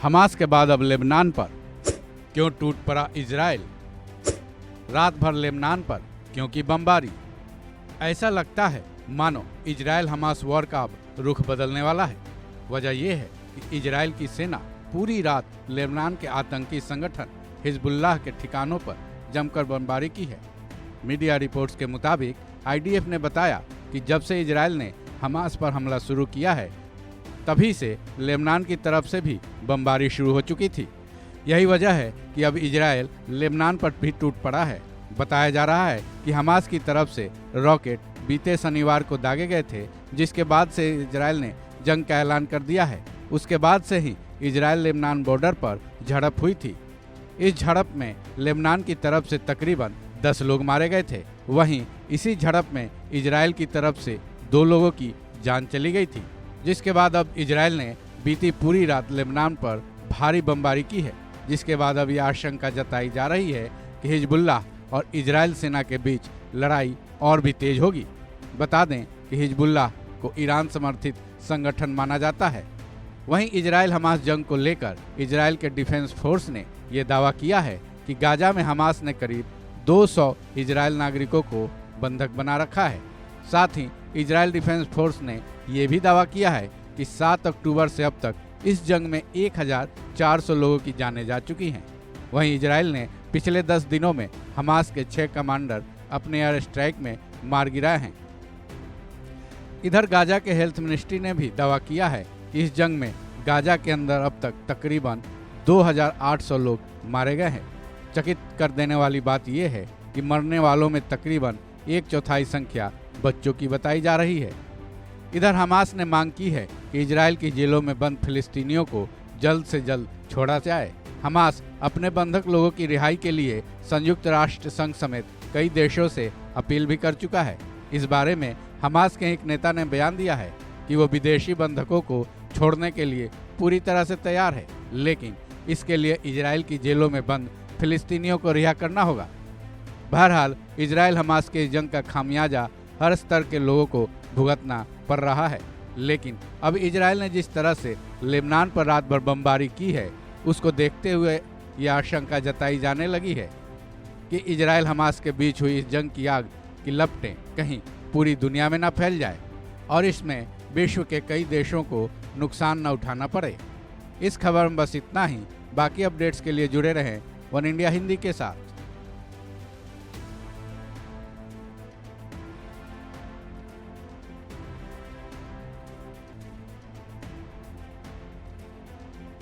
Hamas के बाद अब लेबनान पर क्यों टूट पड़ा इजराइल। रात भर लेबनान पर क्योंकि बमबारी। ऐसा लगता है मानो इजराइल हमास वॉर का अब रुख बदलने वाला है। वजह यह है कि इजराइल की सेना पूरी रात लेबनान के आतंकी संगठन हिजबुल्लाह के ठिकानों पर जमकर बमबारी की है। मीडिया रिपोर्ट्स के मुताबिक आईडीएफ ने बताया कि जब से इजराइल ने हमास पर हमला शुरू किया है तभी से लेबनान की तरफ से भी बमबारी शुरू हो चुकी थी। यही वजह है कि अब इजराइल लेबनान पर भी टूट पड़ा है। बताया जा रहा है कि हमास की तरफ से रॉकेट बीते शनिवार को दागे गए थे, जिसके बाद से इजराइल ने जंग का ऐलान कर दिया है। उसके बाद से ही इजराइल लेबनान बॉर्डर पर झड़प हुई थी। इस झड़प में लेबनान की तरफ से तकरीबन 10 लोग मारे गए थे। वहीं इसी झड़प में इजराइल की तरफ से 2 लोगों की जान चली गई थी, जिसके बाद अब इजराइल ने बीती पूरी रात लेबनान पर भारी बमबारी की है। जिसके बाद अब यह आशंका जताई जा रही है कि हिजबुल्लाह और इजराइल सेना के बीच लड़ाई और भी तेज होगी। बता दें कि हिजबुल्लाह को ईरान समर्थित संगठन माना जाता है। वहीं इजराइल हमास जंग को लेकर इजराइल के डिफेंस फोर्स ने यह दावा किया है कि गाजा में हमास ने करीब 200 इजराइल नागरिकों को बंधक बना रखा है। साथ ही इजराइल डिफेंस फोर्स ने यह भी दावा किया है कि 7 अक्टूबर से अब तक इस जंग में 1400 लोगों की जानें जा चुकी हैं। वहीं इजराइल ने पिछले 10 दिनों में हमास के 6 कमांडर अपने एयर स्ट्राइक में मार गिराए हैं। इधर गाजा के हेल्थ मिनिस्ट्री ने भी दावा किया है कि इस जंग में गाजा के अंदर अब तक तकरीबन 2800 लोग मारे गए हैं। चकित कर देने वाली बात यह है कि मरने वालों में तकरीबन 1/4 संख्या बच्चों की बताई जा रही है। इधर हमास ने मांग की है कि इजराइल की जेलों में बंद फिलिस्तीनियों को जल्द से जल्द छोड़ा जाए। हमास अपने बंधक लोगों की रिहाई के लिए संयुक्त राष्ट्र संघ समेत कई देशों से अपील भी कर चुका है। इस बारे में हमास के एक नेता ने बयान दिया है कि वो विदेशी बंधकों को छोड़ने के लिए पूरी तरह से तैयार है, लेकिन इसके लिए इजराइल की जेलों में बंद फिलिस्तीनियों को रिहा करना होगा। बहरहाल इजराइल हमास के जंग का खामियाजा हर स्तर के लोगों को भुगतना पड़ रहा है, लेकिन अब इजराइल ने जिस तरह से लेबनान पर रात भर बमबारी की है उसको देखते हुए यह आशंका जताई जाने लगी है कि इजराइल हमास के बीच हुई इस जंग की आग की लपटें कहीं पूरी दुनिया में न फैल जाए और इसमें विश्व के कई देशों को नुकसान न उठाना पड़े। इस खबर में बस इतना ही। बाकी अपडेट्स के लिए जुड़े रहें वन इंडिया हिंदी के साथ।